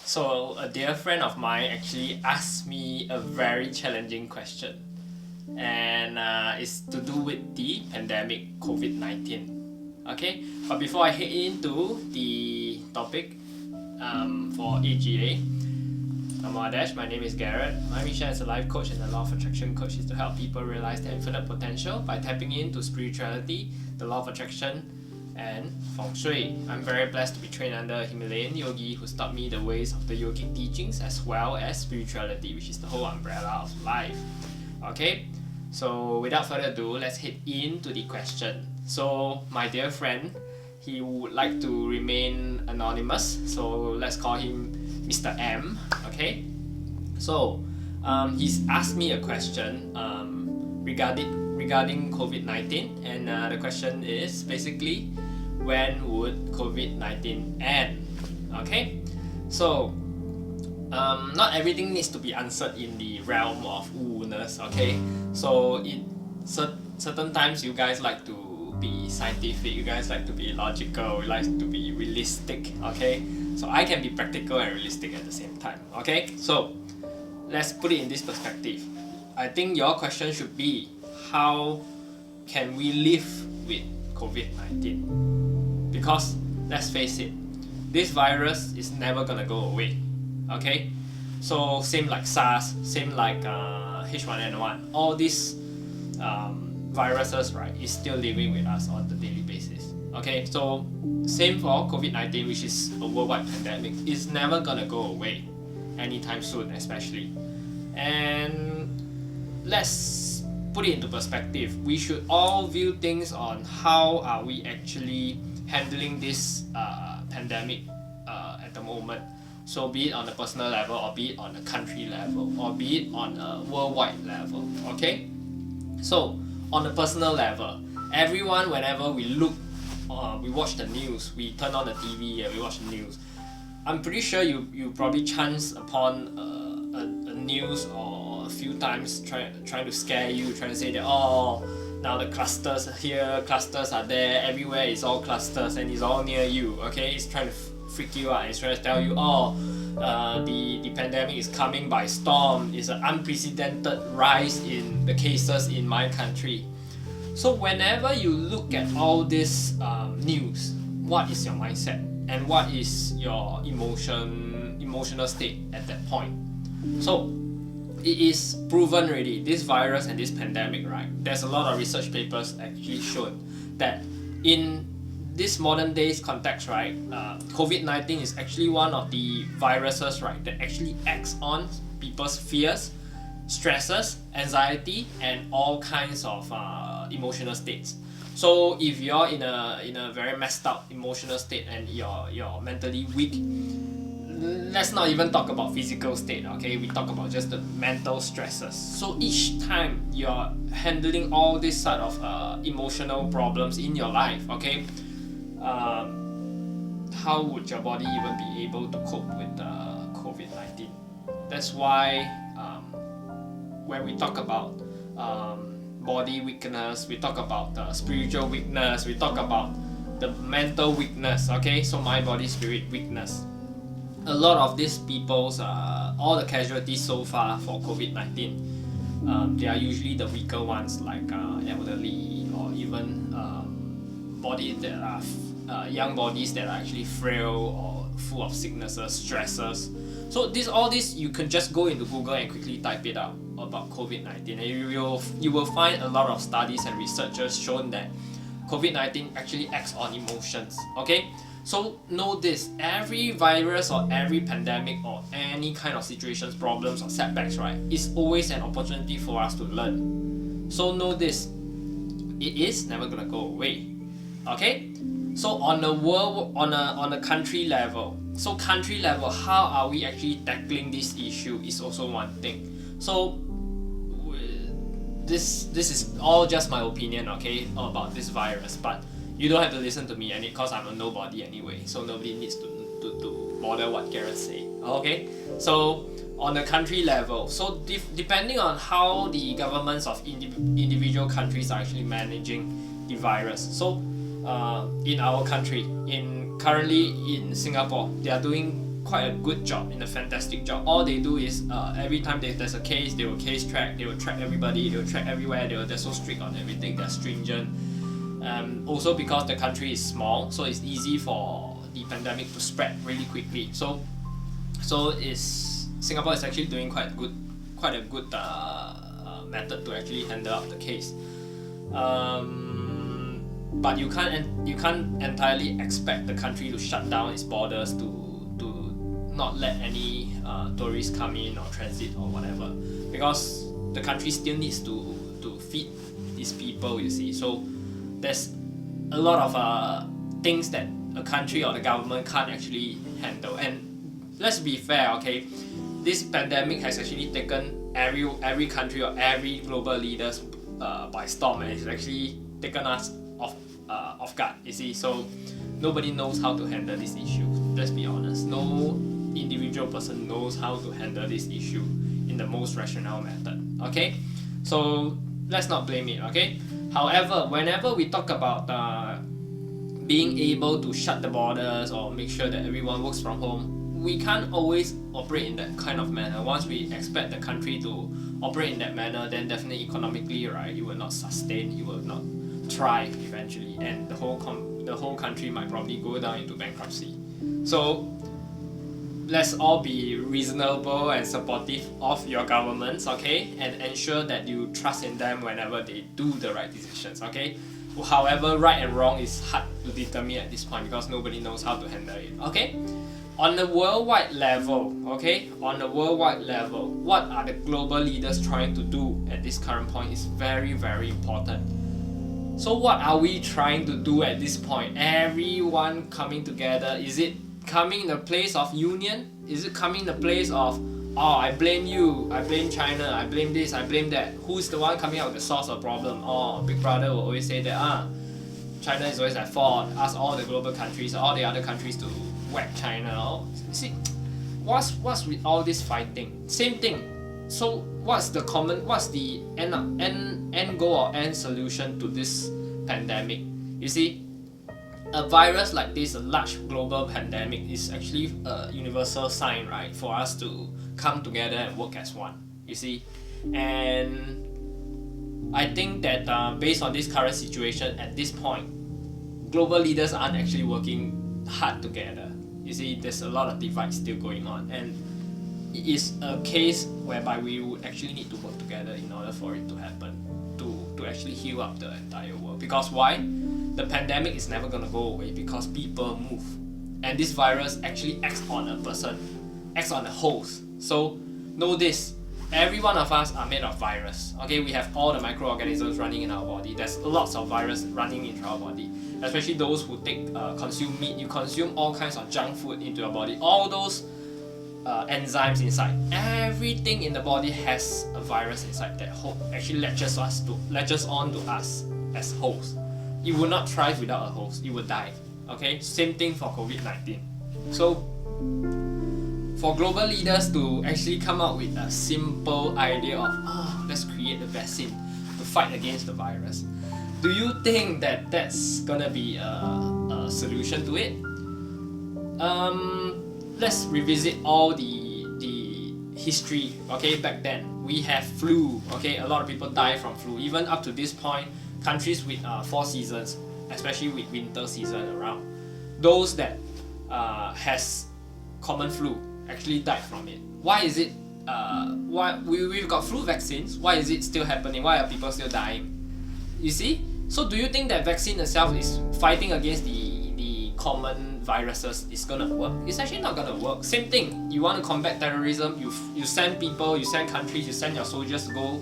So a dear friend of mine actually asked me a very challenging question, and it's to do with the pandemic Covid-19. Okay, but before I head into the topic for AGA, my name is Garret. My mission as a life coach and a law of attraction coach is to help people realize their infinite potential by tapping into spirituality, the law of attraction, and Fengshui. I'm very blessed to be trained under a Himalayan yogi who's taught me the ways of the yogic teachings as well as spirituality, which is the whole umbrella of life. Okay, so without further ado, let's head into the question. So my dear friend, he would like to remain anonymous, so let's call him Mr. M. Okay, so he's asked me a question regarding COVID-19, and the question is basically, when would COVID-19 end? Okay, so not everything needs to be answered in the realm of woo-ness. Okay, so certain times you guys like to be scientific, you guys like to be logical, you like to be realistic. Okay, so I can be practical and realistic at the same time. Okay, so let's put it in this perspective. I think your question should be, how can we live with COVID-19? Because let's face it, this virus is never gonna go away. Okay, so same like SARS, same like H1N1, all these viruses, right, is still living with us on the daily basis. Okay, so same for COVID-19, which is a worldwide pandemic, is never gonna go away anytime soon, especially. And let's put it into perspective. We should all view things on how are we actually handling this pandemic at the moment. So be it on a personal level, or be it on a country level, or be it on a worldwide level. Okay, so on a personal level, everyone, whenever we look, we watch the news, we turn on the TV and we watch the news, I'm pretty sure you probably chance upon a news or a few times trying to scare you, trying to say that, oh, now the clusters are here, clusters are there, everywhere is all clusters and it's all near you. Okay, it's trying to freak you out, it's trying to tell you, oh, the pandemic is coming by storm, it's an unprecedented rise in the cases in my country. So whenever you look at all this news, what is your mindset and what is your emotional state at that point? So it is proven already, this virus and this pandemic, right? There's a lot of research papers actually shown that in this modern days context, right, COVID-19 is actually one of the viruses, right, that actually acts on people's fears, stresses, anxiety, and all kinds of emotional states. So if you're in a very messed up emotional state and you're mentally weak, let's not even talk about physical state. Okay, we talk about just the mental stresses. So each time you're handling all these sort of emotional problems in your life, okay, how would your body even be able to cope with COVID-19? That's why when we talk about body weakness, we talk about spiritual weakness, we talk about the mental weakness. Okay, so mind, body, spirit weakness. A lot of these people's, all the casualties so far for COVID-19, they are usually the weaker ones, like elderly, or even bodies that are young bodies that are actually frail or full of sicknesses, stresses. So all this you can just go into Google and quickly type it out about COVID-19, and you will find a lot of studies and researchers shown that COVID-19 actually acts on emotions. Okay, so know this: every virus or every pandemic or any kind of situations, problems or setbacks, right, is always an opportunity for us to learn. So know this: it is never gonna go away. Okay, so on a country level, how are we actually tackling this issue is also one thing. So this is all just my opinion, okay, about this virus, but you don't have to listen to me, and because I'm a nobody anyway, so nobody needs to bother what Garret say. Okay, so on the country level, so depending on how the governments of individual countries are actually managing the virus. So in our country, currently in Singapore, they are doing quite a good job, in a fantastic job. All they do is every time there's a case, they will case track, they will track everybody, they will track everywhere, they're so strict on everything, they're stringent. Also because the country is small, so it's easy for the pandemic to spread really quickly. So Singapore is actually doing quite a good method to actually handle up the case. But you can't entirely expect the country to shut down its borders to not let any tourists come in or transit or whatever, because the country still needs to feed these people, you see. So there's a lot of things that a country or the government can't actually handle. And let's be fair, okay, this pandemic has actually taken every country or every global leaders by storm, and it's actually taken us off guard, you see. So nobody knows how to handle this issue. Let's be honest, no individual person knows how to handle this issue in the most rational method, okay? So let's not blame it, okay? However, whenever we talk about being able to shut the borders or make sure that everyone works from home, we can't always operate in that kind of manner. Once we expect the country to operate in that manner, then definitely economically, right, it will not sustain, it will not thrive eventually, and the whole country might probably go down into bankruptcy. So let's all be reasonable and supportive of your governments, okay, and ensure that you trust in them whenever they do the right decisions, okay. However, right and wrong is hard to determine at this point because nobody knows how to handle it, okay. On the worldwide level, okay, what are the global leaders trying to do at this current point is very, very important. So what are we trying to do at this point? Everyone coming together, is it coming in the place of union? Is it coming in the place of, oh, I blame you, I blame China, I blame this, I blame that? Who's the one coming out with the source of problem? Oh, Big Brother will always say that, China is always at fault, ask all the global countries, all the other countries to whack China. Oh, see, what's with all this fighting? Same thing. So what's the end goal or end solution to this pandemic? You see, a virus like this, a large global pandemic, is actually a universal sign, right, for us to come together and work as one, you see. And I think that based on this current situation at this point, global leaders aren't actually working hard together. You see, there's a lot of divide still going on, and it is a case whereby we would actually need to work together in order for it to happen, to actually heal up the entire world. Because why? The pandemic is never going to go away because people move, and this virus actually acts on a person, acts on a host. So know this, every one of us are made of virus, okay? We have all the microorganisms running in our body. There's lots of virus running into our body, especially those who consume meat. You consume all kinds of junk food into your body, all those enzymes inside, everything in the body has a virus inside that actually latches on to us as hosts. You will not thrive without a host, you will die, okay? Same thing for COVID-19. So for global leaders to actually come up with a simple idea of, let's create a vaccine to fight against the virus, do you think that that's gonna be a solution to it? Let's revisit all the history, okay? Back then we have flu, okay? A lot of people die from flu. Even up to this point, countries with 4 seasons, especially with winter season around, those that has common flu actually died from it. Why is it? Why we've got flu vaccines? Why is it still happening? Why are people still dying? You see? So do you think that vaccine itself is fighting against the common viruses is gonna work? It's actually not gonna work. Same thing. You want to combat terrorism? You send people, you send countries, you send your soldiers to go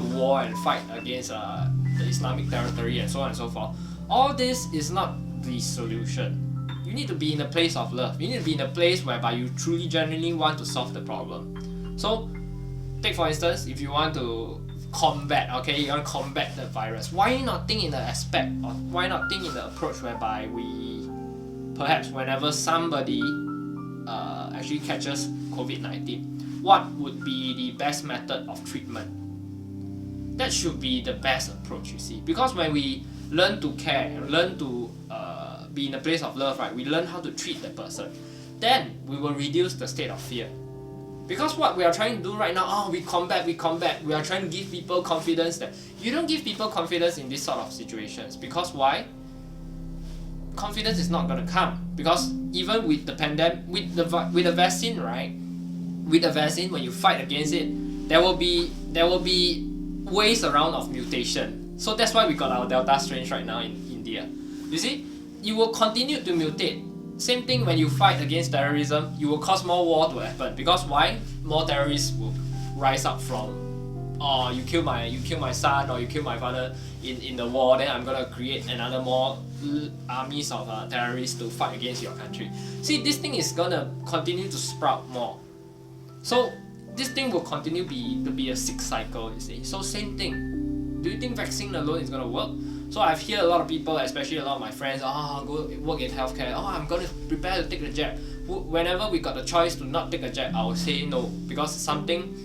to war and fight against the Islamic territory and so on and so forth. All this is not the solution. You need to be in a place of love. You need to be in a place whereby you truly, genuinely want to solve the problem. So, take for instance, if you want to combat, okay, you want to combat the virus, why not think in the aspect, or why not think in the approach whereby we, perhaps whenever somebody actually catches COVID-19, what would be the best method of treatment? That should be the best approach, you see. Because when we learn to care, learn to be in a place of love, right, we learn how to treat the person. then we will reduce the state of fear. Because what we are trying to do right now, we combat, we are trying to give people confidence. That you don't give people confidence in this sort of situations. Because why? Confidence is not going to come. Because even with the pandemic, with the vaccine, right? With the vaccine, when you fight against it, there will be ways around of mutation. So that's why we got our Delta strain right now in India. You see, you will continue to mutate. Same thing when you fight against terrorism, you will cause more war to happen. Because why? More terrorists will rise up from, you kill my son, or you kill my father in the war, then I'm gonna create another more armies of terrorists to fight against your country. See, this thing is gonna continue to sprout more. So this thing will continue to be a sick cycle, you see. So same thing. Do you think vaccine alone is gonna work? So I've heard a lot of people, especially a lot of my friends, go work in healthcare. I'm gonna prepare to take the jab. Whenever we got the choice to not take a jab, I will say no, because something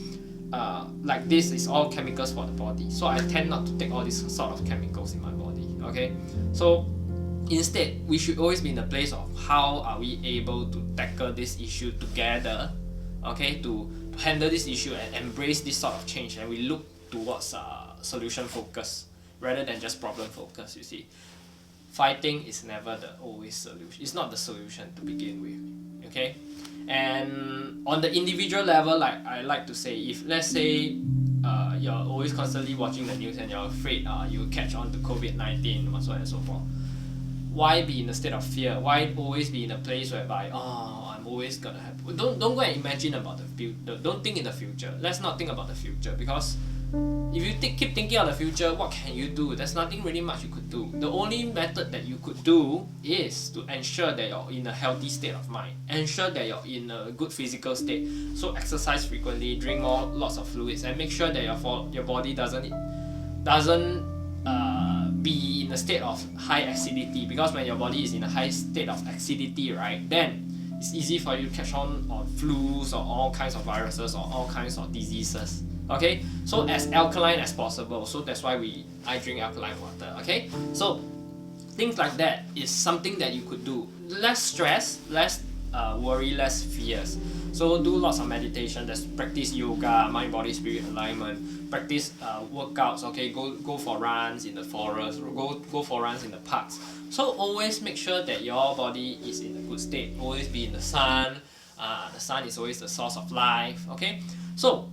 like this is all chemicals for the body. So I tend not to take all these sort of chemicals in my body. Okay, so instead we should always be in the place of how are we able to tackle this issue together. Okay, to handle this issue and embrace this sort of change, and we look towards solution focus rather than just problem focus. You see, fighting is never the always solution. It's not the solution to begin with. Okay, and on the individual level, like I like to say, if let's say you're always constantly watching the news and you're afraid you'll catch on to COVID-19 and so on and so forth, why be in a state of fear? Why always be in a place whereby I'm always gonna have? Don't go and imagine about the future. Don't think in the future. Let's not think about the future, because if you keep thinking of the future, what can you do? There's nothing really much you could do. The only method that you could do is to ensure that you're in a healthy state of mind. Ensure that you're in a good physical state. So exercise frequently, drink lots of fluids, and make sure that your body doesn't be in a state of high acidity. Because when your body is in a high state of acidity, right, then it's easy for you to catch on flus or all kinds of viruses or all kinds of diseases. Okay, so as alkaline as possible. So that's why I drink alkaline water. Okay, so things like that is something that you could do. Less stress, less worry, less fears. So do lots of meditation. Just practice yoga, mind, body, spirit alignment. Practice workouts. Okay, go for runs in the forest, or go for runs in the parks. So always make sure that your body is in a good state. Always be in the sun. The sun is always the source of life. Okay, so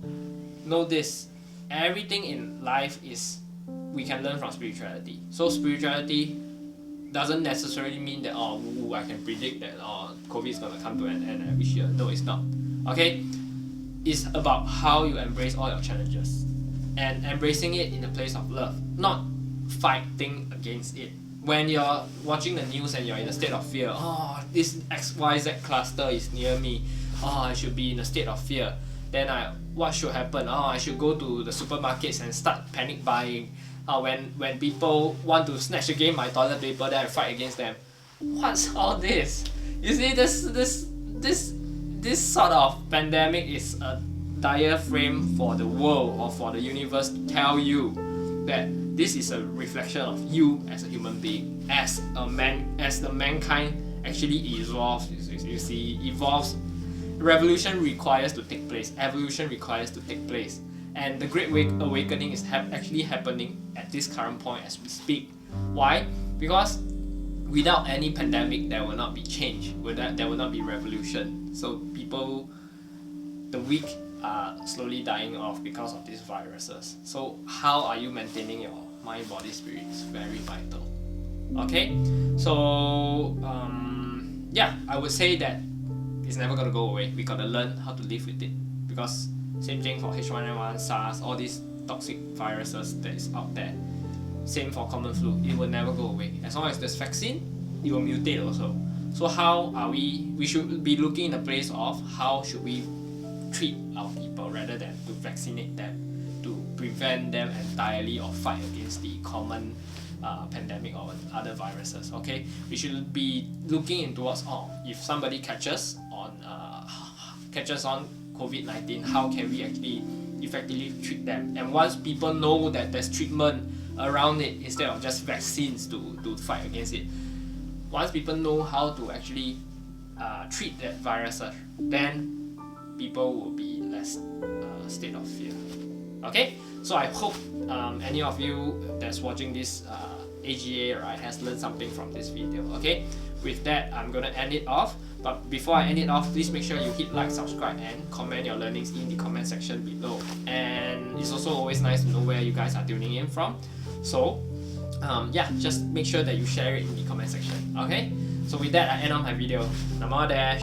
know this, everything in life we can learn from spirituality. So spirituality doesn't necessarily mean that I can predict that COVID is gonna come to an end every year. No, it's not. Okay, it's about how you embrace all your challenges and embracing it in a place of love, not fighting against it. When you're watching the news and you're in a state of fear, this XYZ cluster is near me, I should be in a state of fear, then what should happen? I should go to the supermarkets and start panic buying. When people want to snatch again my toilet paper, then I fight against them. What's all this? You see, this sort of pandemic is a diaphragm for the world or for the universe to tell you that this is a reflection of you as a human being, as the mankind actually evolves. You see, evolves. Revolution requires to take place. Evolution requires to take place. And the Great Awakening is actually happening at this current point as we speak. Why? Because without any pandemic, there will not be change. There will not be revolution. So the weak are slowly dying off because of these viruses. So how are you maintaining your mind, body, spirit? It's very vital. Okay? So I would say that it's never gonna go away. We gotta learn how to live with it, because same thing for H1N1, SARS, all these toxic viruses that is out there. Same for common flu. It will never go away. As long as there's vaccine, it will mutate also. So how are we should be looking in the place of how should we treat our people rather than to vaccinate them, to prevent them entirely or fight against the common pandemic or other viruses. Okay, we should be looking into what's if somebody catches on COVID-19, how can we actually effectively treat them? And once people know that there's treatment around it instead of just vaccines to fight against it, once people know how to actually treat that virus, then people will be less state of fear. Okay, so I hope any of you that's watching this AGA, right, has learned something from this video. Okay, with that, I'm gonna end it off. But before I end it off, please make sure you hit like, subscribe, and comment your learnings in the comment section below. And it's also always nice to know where you guys are tuning in from. So yeah, just make sure that you share it in the comment section. Okay, so with that, I end off my video. Namo Dash.